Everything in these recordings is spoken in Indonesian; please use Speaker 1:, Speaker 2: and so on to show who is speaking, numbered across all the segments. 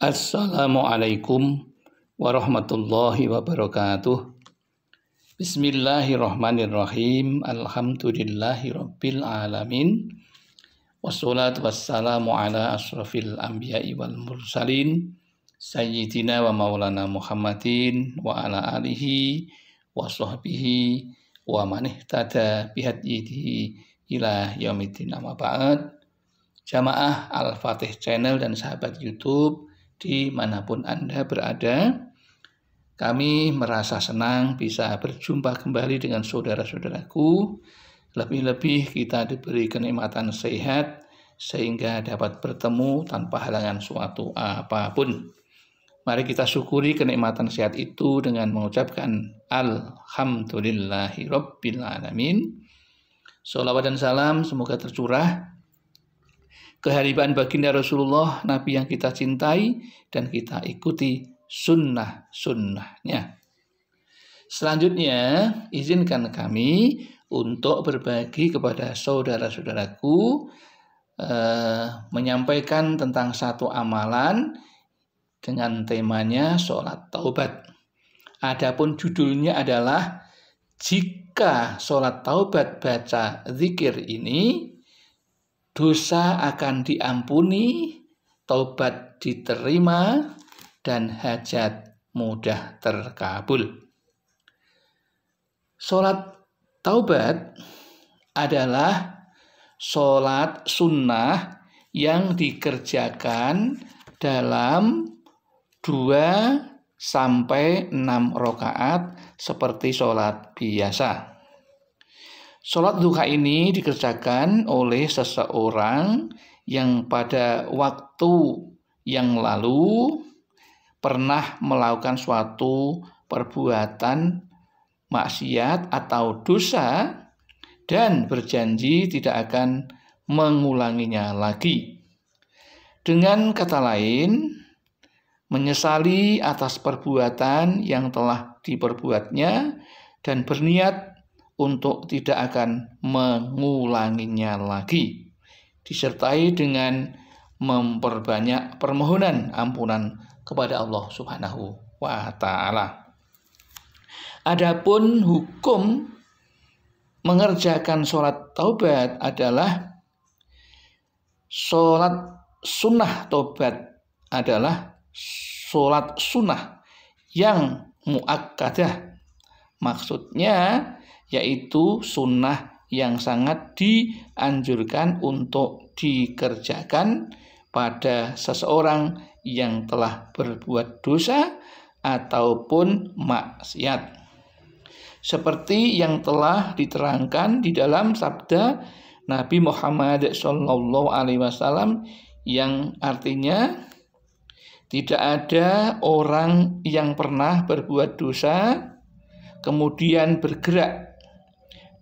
Speaker 1: Assalamualaikum warahmatullahi wabarakatuh. Bismillahirrahmanirrahim. Alhamdulillahirabbil alamin. Wassalatu wassalamu ala asrofil anbiya'i wal mursalin sayyidina wa maulana Muhammadin wa ala alihi wa sahbihi wa man ihtada bihadyihi ila yaumiddin, amma ba'd. Jamaah Al-Fatih Channel dan sahabat YouTube dimanapun Anda berada, kami merasa senang bisa berjumpa kembali dengan saudara-saudaraku. Lebih-lebih kita diberi kenikmatan sehat sehingga dapat bertemu tanpa halangan suatu apapun. Mari kita syukuri kenikmatan sehat itu dengan mengucapkan Alhamdulillahirabbil alamin. Sholawat dan salam semoga tercurah kehadiran baginda Rasulullah, Nabi yang kita cintai dan kita ikuti sunnah-sunnahnya. Selanjutnya, izinkan kami untuk berbagi kepada saudara-saudaraku menyampaikan tentang satu amalan dengan temanya sholat taubat. Adapun judulnya adalah jika sholat taubat baca zikir ini, dosa akan diampuni, taubat diterima, dan hajat mudah terkabul. Sholat taubat adalah sholat sunnah yang dikerjakan dalam 2-6 rakaat seperti sholat biasa. Sholat duha ini dikerjakan oleh seseorang yang pada waktu yang lalu pernah melakukan suatu perbuatan maksiat atau dosa dan berjanji tidak akan mengulanginya lagi. Dengan kata lain, menyesali atas perbuatan yang telah diperbuatnya dan berniat untuk tidak akan mengulanginya lagi, disertai dengan memperbanyak permohonan ampunan kepada Allah Subhanahu wa Ta'ala. Adapun hukum mengerjakan sholat taubat adalah sholat sunnah taubat adalah sholat sunnah yang muakkadah. Maksudnya yaitu sunnah yang sangat dianjurkan untuk dikerjakan pada seseorang yang telah berbuat dosa ataupun maksiat. Seperti yang telah diterangkan di dalam sabda Nabi Muhammad SAW yang artinya tidak ada orang yang pernah berbuat dosa kemudian bergerak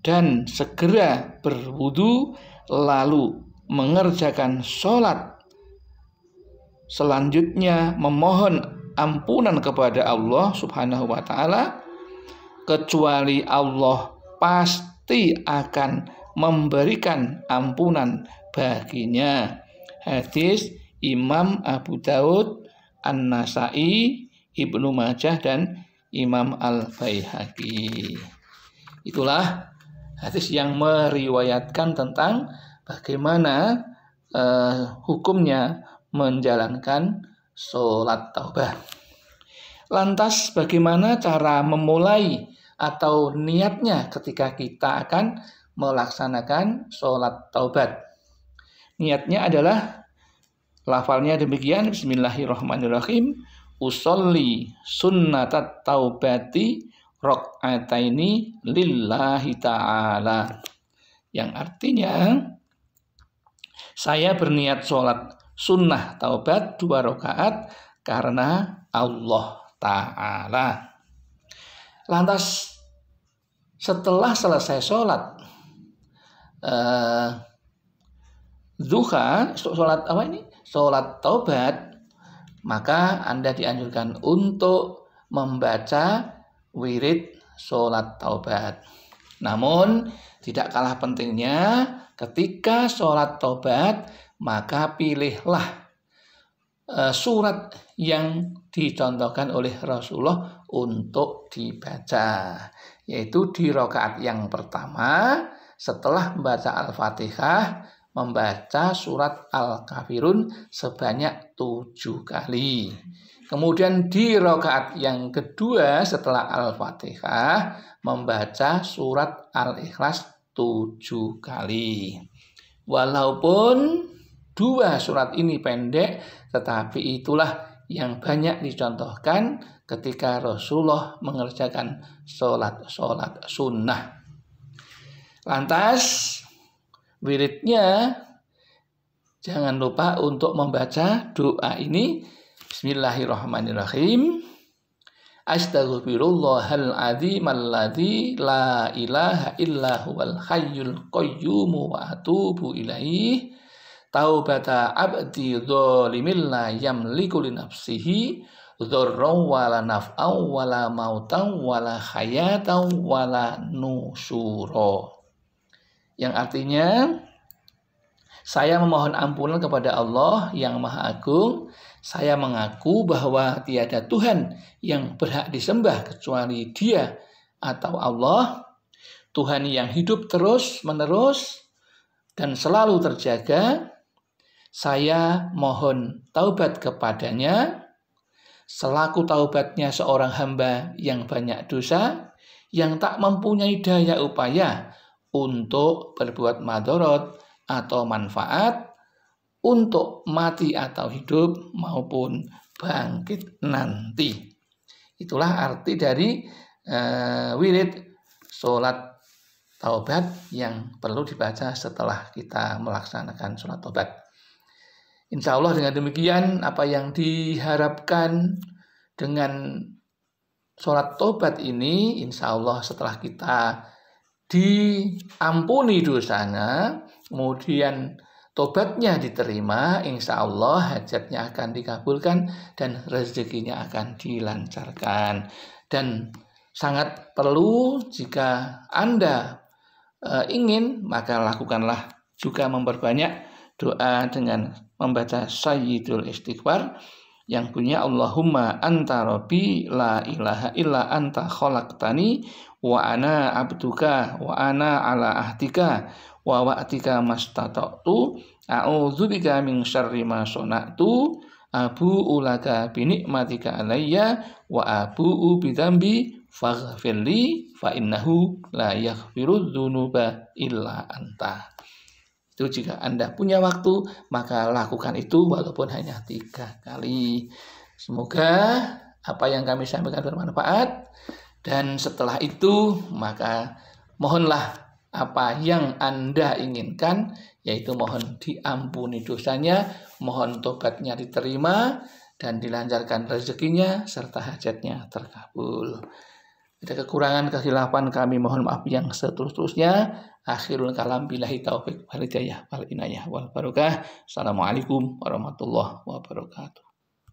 Speaker 1: dan segera berwudu lalu mengerjakan sholat, selanjutnya memohon ampunan kepada Allah Subhanahu wa Ta'ala, kecuali Allah pasti akan memberikan ampunan baginya. Hadis Imam Abu Daud, An-Nasai, Ibnu Majah, dan Imam Al-Baihaqi. Itulah hadis yang meriwayatkan tentang bagaimana hukumnya menjalankan sholat taubah. Lantas bagaimana cara memulai atau niatnya ketika kita akan melaksanakan sholat taubat? Niatnya adalah lafalnya demikian, Bismillahirrahmanirrahim, usolli sunnatat taubati rok'ataini lillahi ta'ala, yang artinya saya berniat sholat sunnah taubat 2 rakaat karena Allah Ta'ala. Lantas setelah selesai sholat duha, sholat taubat, maka Anda dianjurkan untuk membaca wirid sholat taubat. Namun tidak kalah pentingnya ketika sholat taubat, maka pilihlah surat yang dicontohkan oleh Rasulullah untuk dibaca, yaitu di rakaat yang pertama setelah membaca Al-Fatihah membaca surat Al-Kafirun sebanyak 7 kali. Kemudian di rakaat yang kedua setelah Al-Fatihah membaca surat Al-Ikhlas 7 kali. Walaupun dua surat ini pendek, tetapi itulah yang banyak dicontohkan ketika Rasulullah mengerjakan sholat sunnah. Lantas wiridnya jangan lupa untuk membaca doa ini. Bismillahirrahmanirrahim. Astaghfirullahal azimal ladzi la ilaha illa huwal hayyul qayyum wa atubu ilaih. Taubata abdi dzalimil la yamliku li nafsihi dzarran wala naf'an wala mautan wala hayatan wala nusyura. Yang artinya, saya memohon ampunan kepada Allah yang Maha Agung. Saya mengaku bahwa tiada Tuhan yang berhak disembah kecuali Dia atau Allah, Tuhan yang hidup terus-menerus dan selalu terjaga. Saya mohon taubat kepadanya, selaku taubatnya seorang hamba yang banyak dosa, yang tak mempunyai daya upaya untuk berbuat madorot atau manfaat, untuk mati atau hidup maupun bangkit nanti. Itulah arti dari wirid sholat taubat yang perlu dibaca setelah kita melaksanakan sholat taubat. Insya Allah dengan demikian apa yang diharapkan dengan sholat taubat ini, insya Allah setelah kita diampuni dosanya, kemudian tobatnya diterima, insya Allah hajatnya akan dikabulkan dan rezekinya akan dilancarkan. Dan sangat perlu jika Anda ingin, maka lakukanlah juga memperbanyak doa dengan membaca Sayyidul Istighfar yang punya Allahumma anta rabbi la ilaha illa anta khalaqtani wa ana abduka wa ana ala ahdika wa wa'tika mastata'tu a'udzubika min syarri ma sana'tu abu'u laka bi ni'matika alayya wa abu'u bi dzambi faghfirli fa innahu la yaghfiru dzunuba illa anta. Itu jika Anda punya waktu, maka lakukan itu walaupun hanya 3 kali. Semoga apa yang kami sampaikan bermanfaat, dan setelah itu maka mohonlah apa yang Anda inginkan, yaitu mohon diampuni dosanya, mohon tobatnya diterima, dan dilancarkan rezekinya, serta hajatnya terkabul. Ada kekurangan, kehilafan, kami mohon maaf yang seterus-terusnya. Akhirul kalam billahi taufiq wal hidayah wal inayah wal barakah. Assalamualaikum warahmatullahi wabarakatuh.